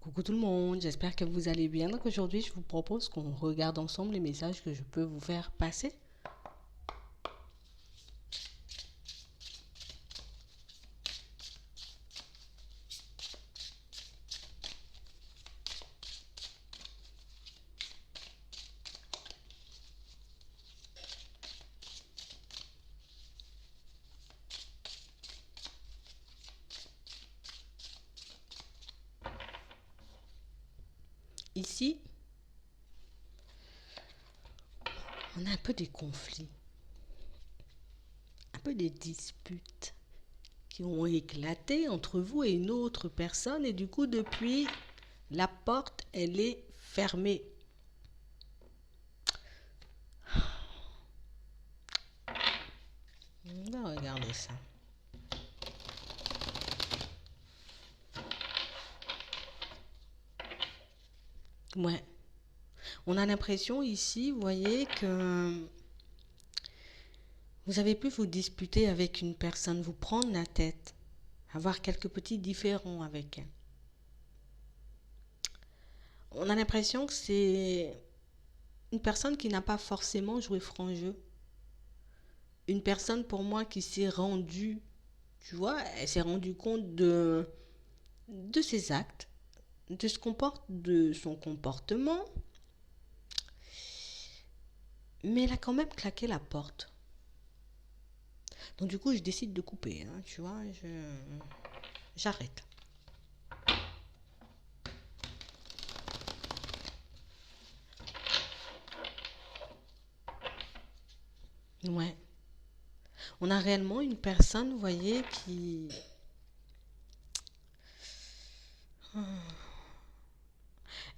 Coucou tout le monde, j'espère que vous allez bien. Donc aujourd'hui, je vous propose qu'on regarde ensemble les messages que je peux vous faire passer. Ici, on a un peu des conflits, un peu des disputes qui ont éclaté entre vous et une autre personne et du coup, depuis, la porte, elle est fermée. On va regarder ça. Ouais. On a l'impression ici, vous voyez, que vous avez pu vous disputer avec une personne, vous prendre la tête, avoir quelques petits différends avec elle. On a l'impression que c'est une personne qui n'a pas forcément joué franc jeu. Une personne pour moi qui s'est rendue, tu vois, elle s'est rendue compte de ses actes, de son comportement, mais elle a quand même claqué la porte. Donc du coup, je décide de couper, hein, tu vois, j'arrête. Ouais. On a réellement une personne, vous voyez, qui...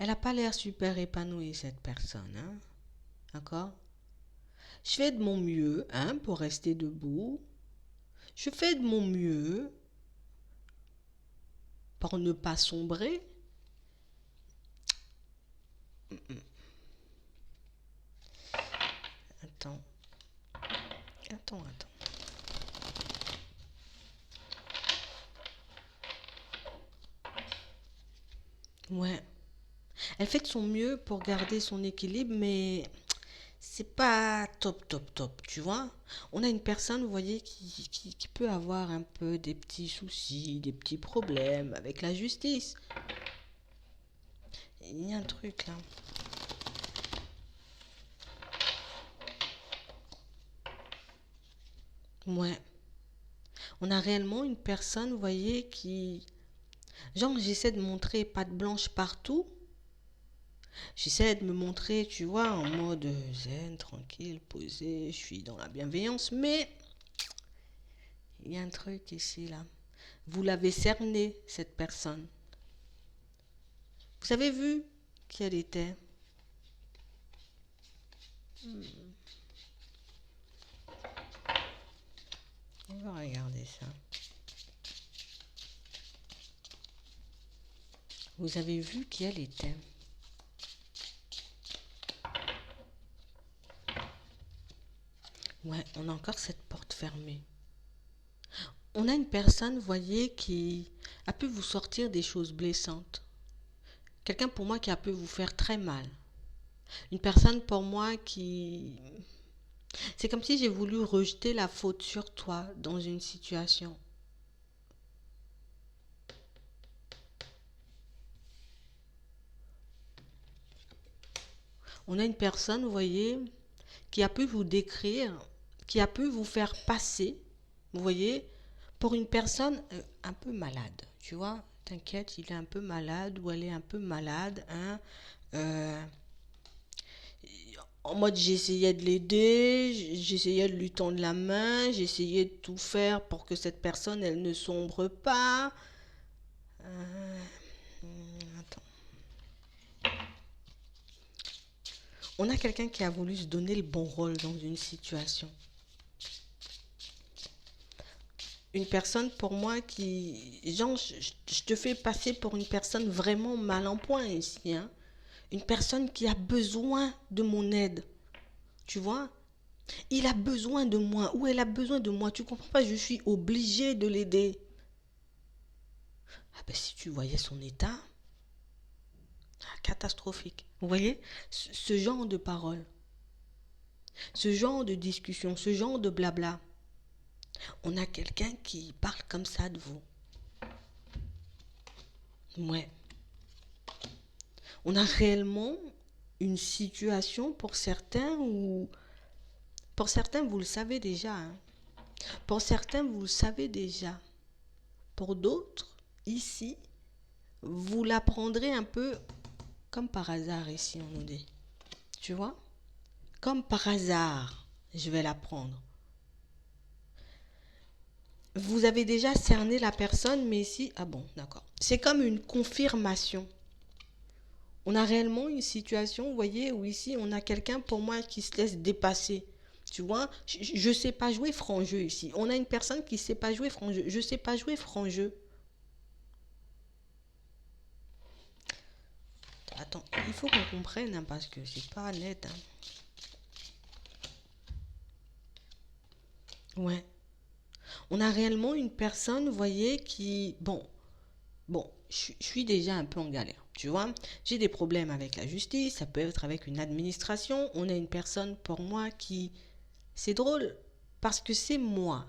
Elle n'a pas l'air super épanouie, cette personne, hein. D'accord? Je fais de mon mieux, hein, pour rester debout. Je fais de mon mieux pour ne pas sombrer. Attends, attends. Ouais. Elle fait de son mieux pour garder son équilibre, mais c'est pas top, tu vois. On a une personne, vous voyez, qui peut avoir un peu des petits soucis, des petits problèmes avec la justice. Il y a un truc là. Ouais. On a réellement une personne, vous voyez, qui... Genre, j'essaie de montrer patte blanche partout. J'essaie de me montrer, tu vois, en mode zen, tranquille, posé, je suis dans la bienveillance, mais il y a un truc ici, là. Vous l'avez cerné, cette personne. Vous avez vu qui elle était. On va regarder ça. Vous avez vu qui elle était. Ouais, on a encore cette porte fermée. On a une personne, vous voyez, qui a pu vous sortir des choses blessantes. Quelqu'un pour moi qui a pu vous faire très mal. Une personne pour moi qui... C'est comme si j'ai voulu rejeter la faute sur toi dans une situation. On a une personne, vous voyez, qui a pu vous décrire, qui a pu vous faire passer, vous voyez, pour une personne un peu malade. Tu vois, t'inquiète, il est un peu malade ou elle est un peu malade, hein. Euh, En mode, j'essayais de l'aider, j'essayais de lui tendre la main, j'essayais de tout faire pour que cette personne, elle ne sombre pas. Euh, Attends. On a quelqu'un qui a voulu se donner le bon rôle dans une situation. Une personne pour moi qui... Genre, je te fais passer pour une personne vraiment mal en point ici, hein. Une personne qui a besoin de mon aide. Tu vois? Il a besoin de moi ou elle a besoin de moi. Tu comprends pas? Je suis obligée de l'aider. Ah ben si tu voyais son état. catastrophique. Vous voyez, ce genre de paroles, ce genre de discussion, ce genre de blabla. On a quelqu'un qui parle comme ça de vous. Ouais. On a réellement une situation pour certains où... Pour certains, vous le savez déjà. Hein. Pour certains, vous le savez déjà. Pour d'autres, ici, vous l'apprendrez un peu comme par hasard ici, on nous dit. Tu vois? Comme par hasard, je vais l'apprendre. Vous avez déjà cerné la personne, mais ici, ah bon, d'accord. C'est comme une confirmation. On a réellement une situation, vous voyez, où ici, on a quelqu'un pour moi qui se laisse dépasser. Tu vois, je ne sais pas jouer franc jeu ici. On a une personne qui ne sait pas jouer franc jeu. Je ne sais pas jouer franc jeu. Attends, il faut qu'on comprenne, hein, parce que c'est pas net. Hein. Ouais. On a réellement une personne, vous voyez, qui... Bon, je suis déjà un peu en galère. Tu vois, j'ai des problèmes avec la justice, ça peut être avec une administration. On a une personne pour moi qui... C'est drôle, parce que c'est moi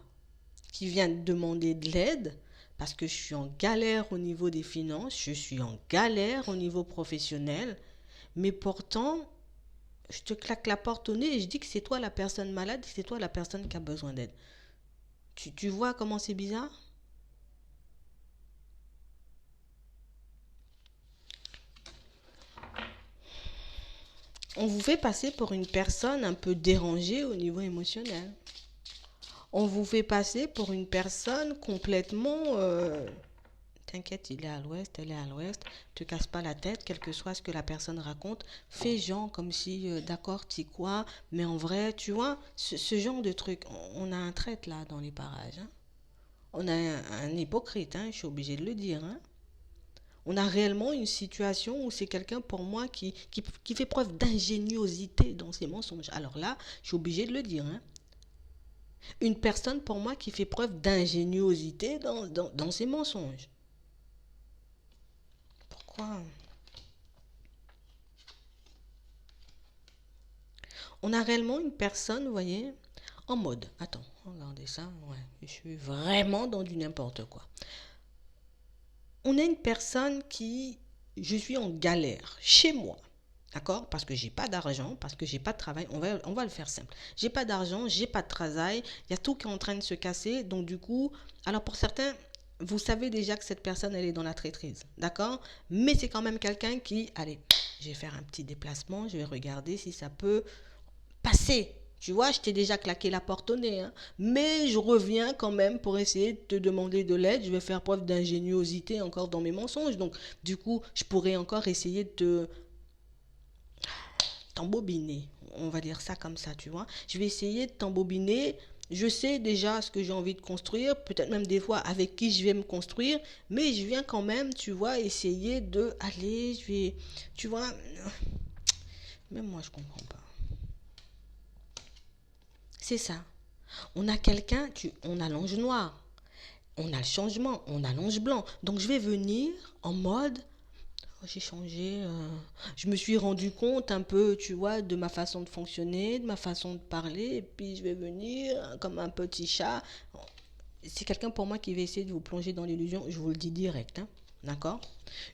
qui viens de demander de l'aide, parce que je suis en galère au niveau des finances, je suis en galère au niveau professionnel, mais pourtant, je te claque la porte au nez et je dis que c'est toi la personne malade, c'est toi la personne qui a besoin d'aide. Tu vois comment c'est bizarre? On vous fait passer pour une personne un peu dérangée au niveau émotionnel. On vous fait passer pour une personne complètement... T'inquiète, il est à l'ouest, elle est à l'ouest. Te casse pas la tête, quel que soit ce que la personne raconte. Fais genre comme si, d'accord, t'y quoi, mais en vrai, tu vois, ce genre de truc. On a un traître là dans les parages. Hein. On a un hypocrite, hein, je suis obligée de le dire. Hein. On a réellement une situation où c'est quelqu'un pour moi qui fait preuve d'ingéniosité dans ses mensonges. Alors là, je suis obligée de le dire. Hein. Une personne pour moi qui fait preuve d'ingéniosité dans ses mensonges. Pourquoi? On a réellement une personne, vous voyez, en mode. Attends, regardez ça. Ouais, je suis vraiment dans du n'importe quoi. On a une personne qui... Je suis en galère chez moi. D'accord? Parce que j'ai pas d'argent, parce que j'ai pas de travail. On va le faire simple. J'ai pas d'argent, j'ai pas de travail. Il y a tout qui est en train de se casser. Donc du coup, alors pour certains, vous savez déjà que cette personne, elle est dans la traîtrise. D'accord? Mais c'est quand même quelqu'un qui, allez, je vais faire un petit déplacement, je vais regarder si ça peut passer. Tu vois, je t'ai déjà claqué la porte au nez. Hein. Mais je reviens quand même pour essayer de te demander de l'aide. Je vais faire preuve d'ingéniosité encore dans mes mensonges. Donc, du coup, je pourrais encore essayer de t'embobiner. On va dire ça comme ça, tu vois. Je vais essayer de t'embobiner. Je sais déjà ce que j'ai envie de construire, peut-être même des fois avec qui je vais me construire, mais je viens quand même, tu vois, essayer de aller, je vais, tu vois, même moi je comprends pas. C'est ça. On a quelqu'un, on a l'ange noir, on a le changement, on a l'ange blanc. Donc je vais venir en mode, oh, j'ai changé, je me suis rendu compte un peu, tu vois, de ma façon de fonctionner, de ma façon de parler, et puis je vais venir comme un petit chat. C'est quelqu'un pour moi qui va essayer de vous plonger dans l'illusion, je vous le dis direct, hein. D'accord?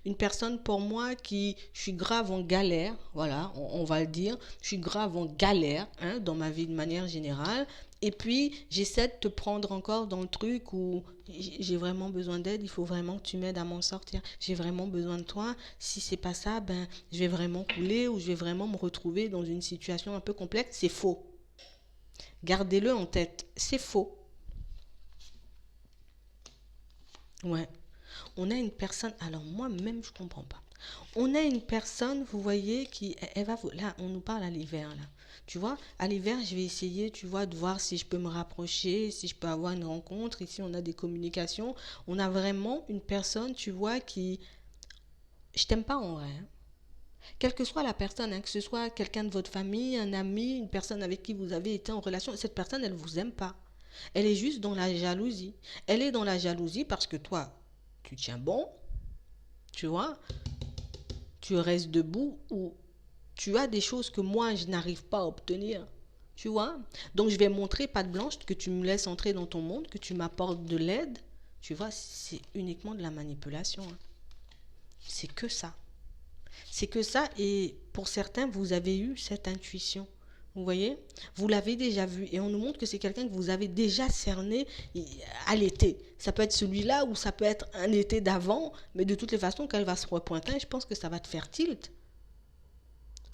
Une personne pour moi qui, je suis grave en galère, voilà, on va le dire, je suis grave en galère hein, dans ma vie de manière générale. Et puis, j'essaie de te prendre encore dans le truc où j'ai vraiment besoin d'aide, il faut vraiment que tu m'aides à m'en sortir. J'ai vraiment besoin de toi. Si c'est pas ça, ben, je vais vraiment couler ou je vais vraiment me retrouver dans une situation un peu complexe. C'est faux. Gardez-le en tête. C'est faux. Ouais. On a une personne, alors moi-même je comprends pas. On a une personne, vous voyez, qui, elle va, là, on nous parle à l'hiver, là. Tu vois, à l'hiver, je vais essayer, tu vois, de voir si je peux me rapprocher, si je peux avoir une rencontre. Ici, on a des communications. On a vraiment une personne, tu vois, qui, je t'aime pas en vrai. Hein. Quelle que soit la personne, hein, que ce soit quelqu'un de votre famille, un ami, une personne avec qui vous avez été en relation, cette personne, elle vous aime pas. Elle est juste dans la jalousie. Elle est dans la jalousie parce que toi, tu tiens bon, tu vois, tu restes debout ou tu as des choses que moi, je n'arrive pas à obtenir. Tu vois? Donc, je vais montrer patte blanche que tu me laisses entrer dans ton monde, que tu m'apportes de l'aide. Tu vois, c'est uniquement de la manipulation, hein. C'est que ça. C'est que ça. Et pour certains, vous avez eu cette intuition. Vous voyez? Vous l'avez déjà vu. Et on nous montre que c'est quelqu'un que vous avez déjà cerné à l'été. Ça peut être celui-là ou ça peut être un été d'avant. Mais de toutes les façons, quand elle va se repointer, je pense que ça va te faire tilt.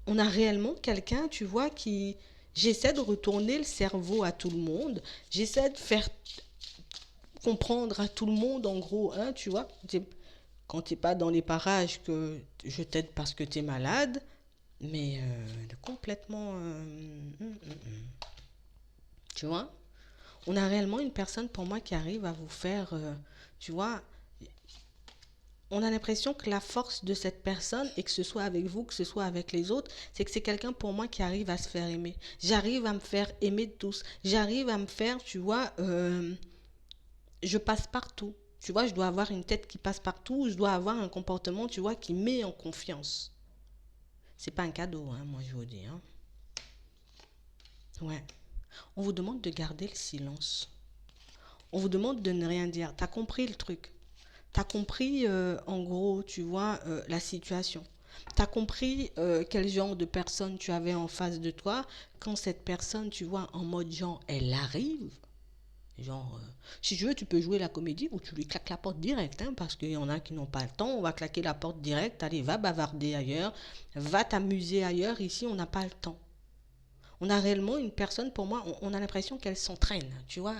On a réellement quelqu'un, tu vois, qui... J'essaie de retourner le cerveau à tout le monde. J'essaie de faire comprendre à tout le monde, en gros, hein, tu vois. Quand tu n'es pas dans les parages, que je t'aide parce que tu es malade, mais complètement... tu vois. On a réellement une personne, pour moi, qui arrive à vous faire... tu vois, on a l'impression que la force de cette personne, et que ce soit avec vous, que ce soit avec les autres, c'est que c'est quelqu'un pour moi qui arrive à se faire aimer. J'arrive à me faire aimer de tous. J'arrive à me faire, tu vois, je passe partout. Tu vois, je dois avoir une tête qui passe partout, je dois avoir un comportement, tu vois, qui met en confiance. C'est pas un cadeau, hein, moi je vous dis. Hein. Ouais. On vous demande de garder le silence. On vous demande de ne rien dire. T'as compris le truc? T'as compris, en gros, tu vois, la situation. T'as compris quel genre de personne tu avais en face de toi quand cette personne, tu vois, en mode genre, elle arrive. Genre, si tu veux, tu peux jouer la comédie où tu lui claques la porte direct, hein, parce qu'il y en a qui n'ont pas le temps. On va claquer la porte direct. Allez, va bavarder ailleurs. Va t'amuser ailleurs. Ici, on n'a pas le temps. On a réellement une personne, pour moi, on a l'impression qu'elle s'entraîne, tu vois.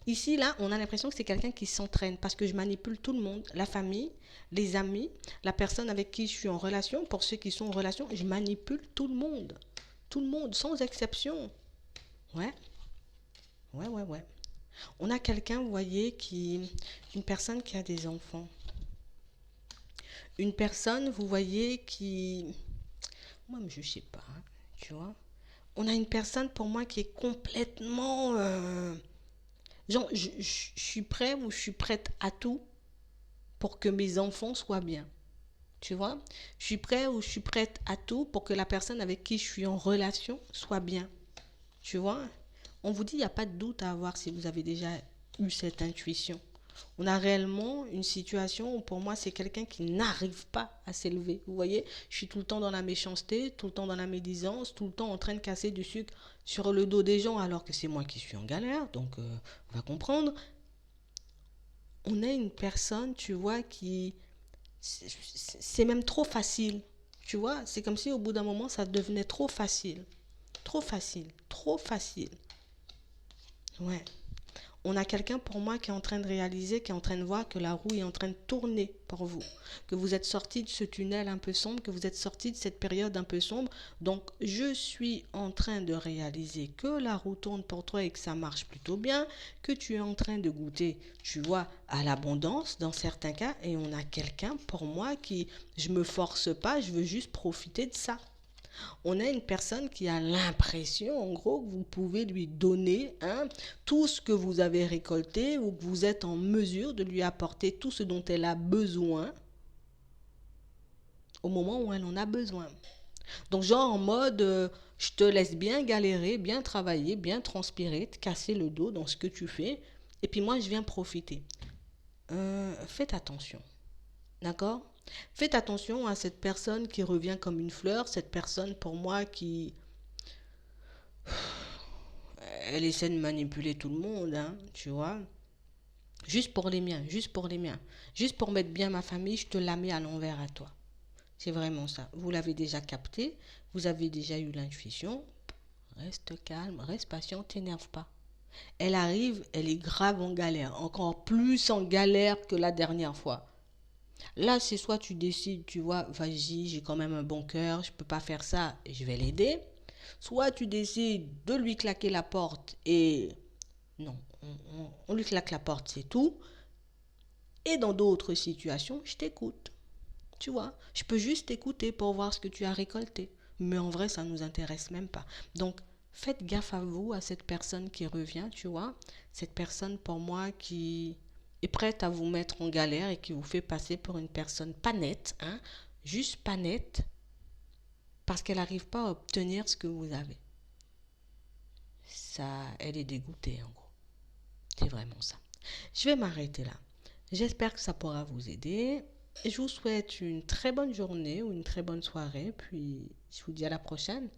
Ici, là, on a l'impression que c'est quelqu'un qui s'entraîne parce que je manipule tout le monde, la famille, les amis, la personne avec qui je suis en relation. Pour ceux qui sont en relation, je manipule tout le monde, sans exception. Ouais, ouais. On a quelqu'un, vous voyez, une personne qui a des enfants. Une personne, vous voyez, qui, moi, je sais pas, hein, tu vois. On a une personne pour moi qui est complètement genre je suis prêt ou je suis prête à tout pour que mes enfants soient bien, tu vois. Je suis prêt ou je suis prête à tout pour que la personne avec qui je suis en relation soit bien, tu vois. On vous dit il n'y a pas de doute à avoir si vous avez déjà eu cette intuition. On a réellement une situation où pour moi c'est quelqu'un qui n'arrive pas à s'élever. Vous voyez, je suis tout le temps dans la méchanceté, tout le temps dans la médisance, tout le temps en train de casser du sucre sur le dos des gens alors que c'est moi qui suis en galère. Donc on va comprendre. On est une personne, tu vois, qui... C'est même trop facile. Tu vois, c'est comme si au bout d'un moment ça devenait trop facile. Trop facile, trop facile. Ouais. On a quelqu'un pour moi qui est en train de réaliser, qui est en train de voir que la roue est en train de tourner pour vous, que vous êtes sorti de ce tunnel un peu sombre, que vous êtes sorti de cette période un peu sombre. Donc je suis en train de réaliser que la roue tourne pour toi et que ça marche plutôt bien, que tu es en train de goûter, tu vois, à l'abondance dans certains cas. Et on a quelqu'un pour moi qui, je me force pas, je veux juste profiter de ça. On a une personne qui a l'impression, en gros, que vous pouvez lui donner, hein, tout ce que vous avez récolté ou que vous êtes en mesure de lui apporter tout ce dont elle a besoin au moment où elle en a besoin. Donc genre en mode, je te laisse bien galérer, bien travailler, bien transpirer, te casser le dos dans ce que tu fais, et puis moi je viens profiter. Faites attention. D'accord? Faites attention à cette personne qui revient comme une fleur, cette personne pour moi qui... Elle essaie de manipuler tout le monde, hein, tu vois. Juste pour les miens, juste pour les miens. Juste pour mettre bien ma famille, je te la mets à l'envers à toi. C'est vraiment ça. Vous l'avez déjà capté, vous avez déjà eu l'intuition. Reste calme, reste patient, t'énerve pas. Elle arrive, elle est grave en galère, encore plus en galère que la dernière fois. Là, c'est soit tu décides, tu vois, vas-y, j'ai quand même un bon cœur, je peux pas faire ça, je vais l'aider. Soit tu décides de lui claquer la porte et non, on lui claque la porte, c'est tout. Et dans d'autres situations, je t'écoute. Tu vois, je peux juste t'écouter pour voir ce que tu as récolté. Mais en vrai, ça ne nous intéresse même pas. Donc, faites gaffe à vous, à cette personne qui revient, tu vois. Cette personne, pour moi, qui est prête à vous mettre en galère et qui vous fait passer pour une personne pas nette, hein. juste pas nette, parce qu'elle n'arrive pas à obtenir ce que vous avez. Ça, elle est dégoûtée en gros. C'est vraiment ça. Je vais m'arrêter là. J'espère que ça pourra vous aider. Je vous souhaite une très bonne journée ou une très bonne soirée. Puis je vous dis à la prochaine.